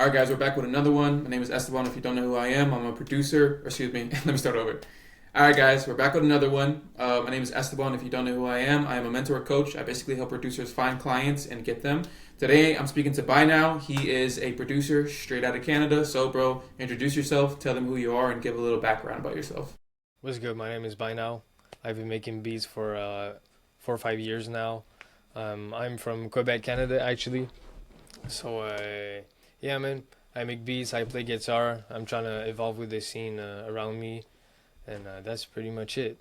All right, guys, we're back with another one. My name is Esteban. If you don't know who I am, I'm a producer. Or excuse me, let me start over. All right, guys, we're back with another one. My name is Esteban. If you don't know who I am a mentor coach. I basically help producers find clients and get them. Today, I'm speaking to Bynow. He is a producer straight out of Canada. So, bro, introduce yourself, tell them who you are, and give a little background about yourself. What's good? My name is Bynow. I've been making beats for 4 or 5 years now. I'm from Quebec, Canada, actually. So, yeah, man, I make beats, I play guitar. I'm trying to evolve with the scene around me, and that's pretty much it.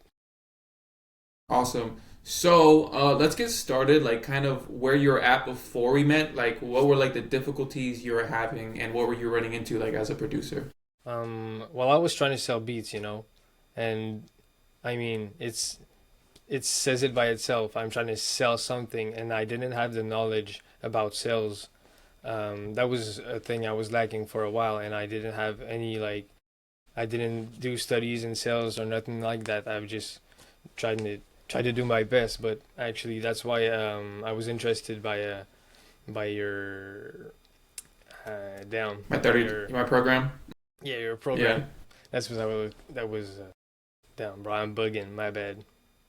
Awesome. So, let's get started. Like, kind of where you were at before we met. Like, what were like the difficulties you were having, and what were you running into like as a producer? Well, I was trying to sell beats, and I mean, it says it by itself. I'm trying to sell something, and I didn't have the knowledge about sales. That was a thing I was lacking for a while, and I didn't have any like I didn't do studies in sales or nothing like that. I've just tried to do my best, but actually that's why I was interested by your down My by 30, your my program. yeah, your Yeah. program. That was down, bro. I'm bugging. My bad.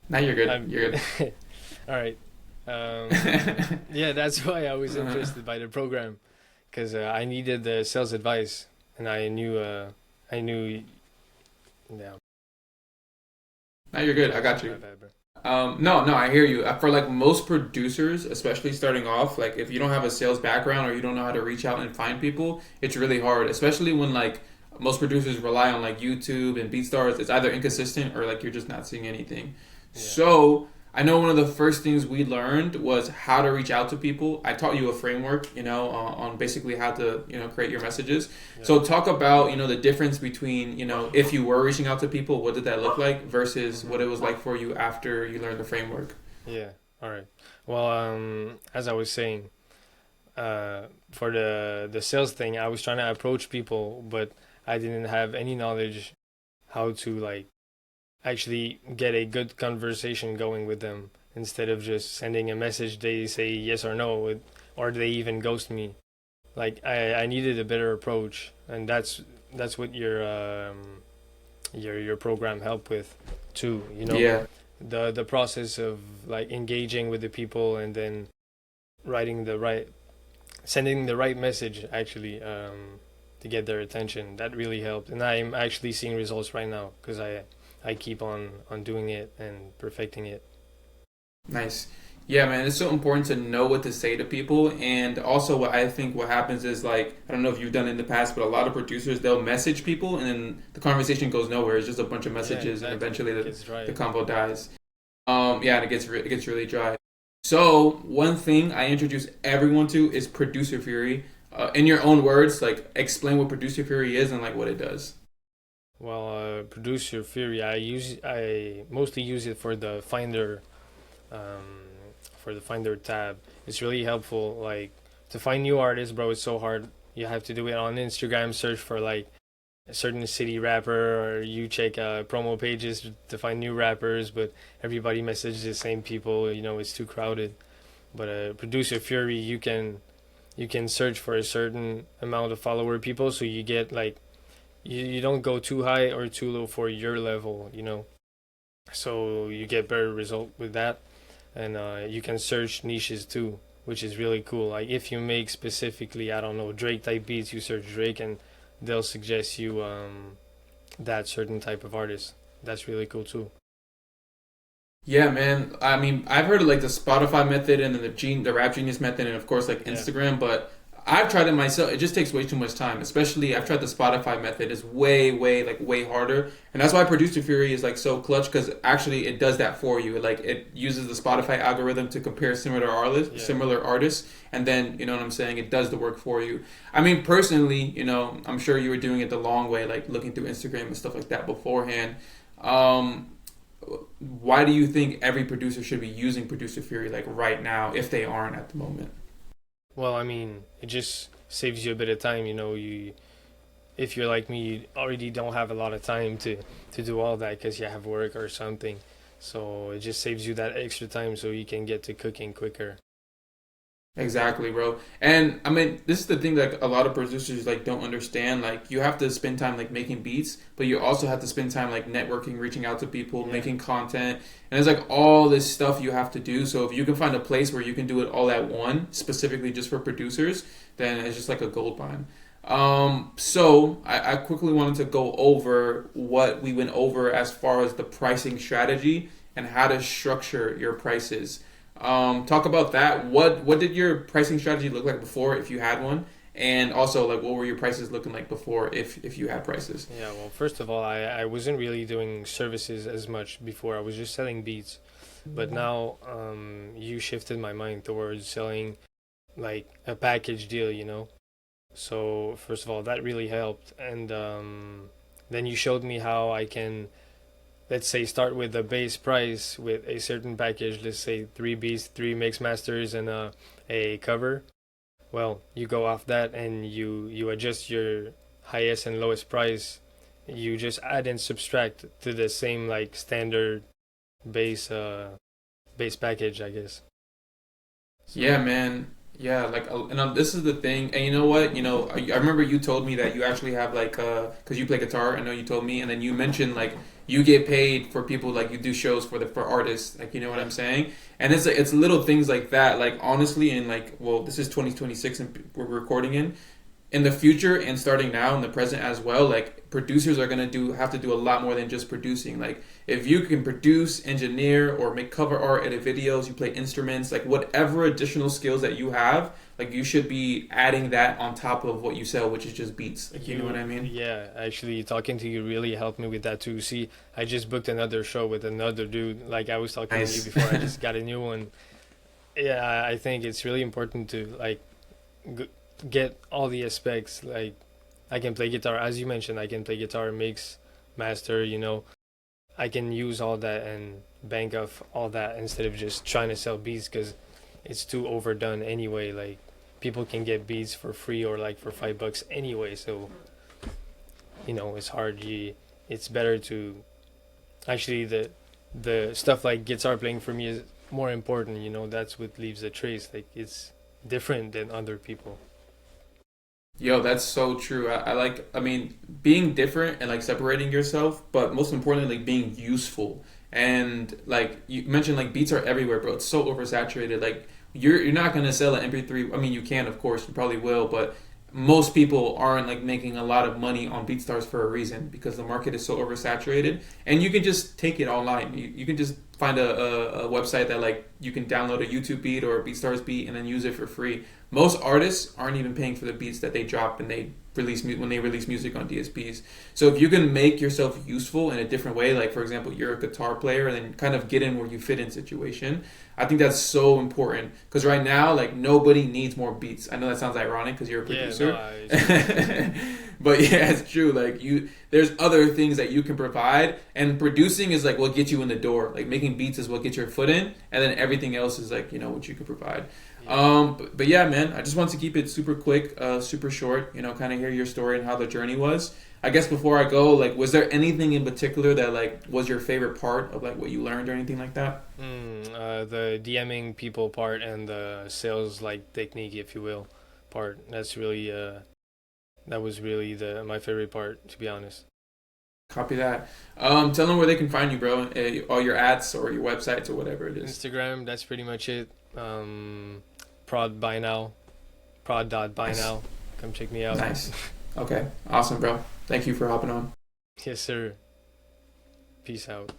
Now you're good. I'm You're all right. good. Yeah, that's why I was Uh, interested by the program, because I needed the sales advice, and I knew. Yeah, now you're good. I got my you. bad, bro. No, I hear you. For like most producers, especially starting off, like if you don't have a sales background or you don't know how to reach out and find people, it's really hard. Especially when like most producers rely on like YouTube and BeatStars. It's either inconsistent or like you're just not seeing anything. Yeah, So I know one of the first things we learned was how to reach out to people. I taught you a framework, on basically how to, create your messages. yeah, So talk about, the difference between, if you were reaching out to people, what did that look like versus hmm what it was like for you after you learned the framework. yeah. All right. Well, as I was saying, for the sales thing, I was trying to approach people, but I didn't have any knowledge how to like actually get a good conversation going with them instead of just sending a message they say yes or no or they even ghost me. Like I needed a better approach, and that's what your program helped with too, Yeah. the process of like engaging with the people and then writing the right sending the right message actually, to get their attention. That really helped, and I'm actually seeing results right now because I keep on doing it and perfecting it. Nice. Yeah, man, it's so important to know what to say to people. And also, what I think what happens is like, I don't know if you've done it in the past, but a lot of producers, they'll message people and then the conversation goes nowhere. It's just a bunch of Yeah, messages and exactly. eventually It the, gets the dry. combo dies. Yeah, and it gets really dry. So, one thing I introduce everyone to is producer fury. In your own words, like, explain what producer fury is and like what it does. Well, producer Fury, I mostly use it um, for the Finder tab. It's really helpful. Like to find new artists, bro. It's so hard. You have to do it on Instagram. Search for like a certain city rapper, or you check promo pages to find new rappers. But everybody messages the same people. It's too crowded. But producer Fury, you can search for a certain amount of follower people, so you get like you don't go too high or too low for your level. So you get better result with that, and you can search niches too, which is really cool. Like if you make specifically, I don't know, Drake type beats, you search Drake, and they'll suggest you that certain type of artist. That's really cool too. Yeah, man. I mean, I've heard of like the Spotify method and then the Rap Genius method, and of course like Yeah, Instagram. But I've tried it myself. It just takes way too much time. Especially I've tried the Spotify method. It's way harder, and that's why Producer Fury is like so clutch because actually it does that for you. Like it uses the Spotify algorithm to compare yeah, similar artists, and then you know what I'm saying. It does the work for you. I mean, personally, I'm sure you were doing it the long way, like looking through Instagram and stuff like that beforehand. Um, why do you think every producer should be using Producer Fury like right now if they aren't at the moment? well, I mean, it just saves you a bit of time. You if you're like me, you already don't have a lot of time to do all that because you have work or something. So it just saves you that extra time so you can get to cooking quicker. Exactly, bro. And I mean, this is the thing that a lot of producers like don't understand. Like, you have to spend time like making beats, but you also have to spend time like networking, reaching out to people, Yeah. making content, and there's like all this stuff you have to do. So if you can find a place where you can do it all at one, specifically just for producers, then it's just like a gold mine. So I quickly wanted to go over what we went over as far as the pricing strategy and how to structure your prices. Talk about that. What did your pricing strategy look like before, if you had one, and also like what were your prices looking like before, if you had prices? Yeah, well, first of all, I wasn't really doing services as much before. I was just selling beats. But now, you shifted my mind towards selling like a package deal, you know? So, first of all, that really helped. And then you showed me how I can, let's say, start with the base price with a certain package, let's say three beats, three mix masters, and a cover. Well, you go off that and you adjust your highest and lowest price. You just add and subtract to the same like standard base base package, I guess. Yeah, So man. Yeah, like, and this is the thing. And you know what? I remember you told me that you actually have like, because you play guitar. I know you told me, and then you mentioned like you get paid for people, like you do shows for artists. Like, you know what yeah, I'm saying? And it's little things like that. Like, honestly, and like, well, this is 2026, and we're recording in the future and starting now in the present as well, like producers are gonna do have to do a lot more than just producing. Like, if you can produce, engineer, or make cover art, edit videos, you play instruments, like whatever additional skills that you have, like you should be adding that on top of what you sell, which is just beats. Like, you know what I mean? yeah, actually talking to you really helped me with that too. See, I just booked another show with another dude. Like I was talking to you Nice. before, I just got a new one. Yeah, I think it's really important to like g- get all the aspects. Like I can play guitar, as you mentioned. I can play guitar, mix, master. You know, I can use all that and bank off all that instead of just trying to sell beats because it's too overdone anyway. Like people can get beats for free or like for $5 anyway. So it's hard. It's better to actually the stuff like guitar playing for me is more important. That's what leaves a trace. Like it's different than other people. Yo, that's so true. I mean, being different and like separating yourself, but most importantly, like being useful. And like you mentioned, like beats are everywhere, bro. It's so oversaturated. Like, you're not gonna sell an MP3. I mean, you can, of course, you probably will, but most people aren't like making a lot of money on BeatStars for a reason, because the market is so oversaturated. And you can just take it online. You can just find a website that like you can download a YouTube beat or a BeatStars beat and then use it for free. Most artists aren't even paying for the beats that they drop and they when they release music on DSPs. So if you can make yourself useful in a different way, like for example, you're a guitar player and then kind of get in where you fit in situation, I think that's so important, because right now, like, nobody needs more beats. I know that sounds ironic because you're a Yeah, no, producer, it's true. but yeah, it's true. Like, there's other things that you can provide, and producing is like what gets you in the door. Like, making beats is what gets your foot in, and then everything else is like, what you can provide. Yeah. But yeah, man, I just want to keep it super quick, super short. Kind of hear your story and how the journey was. I guess before I go, like, was there anything in particular that like was your favorite part of like what you learned or anything like that? The DMing people part and the sales like technique, if you will, part. That was really the my favorite part, to be honest. Copy that. Tell them where they can find you, bro. All your ads or your websites or whatever it is. Instagram, that's pretty much it. Prod Bynow, prod dot Nice. Bynow. Come check me out. Nice. Okay. Awesome, bro. Thank you for hopping on. Yes, sir. Peace out.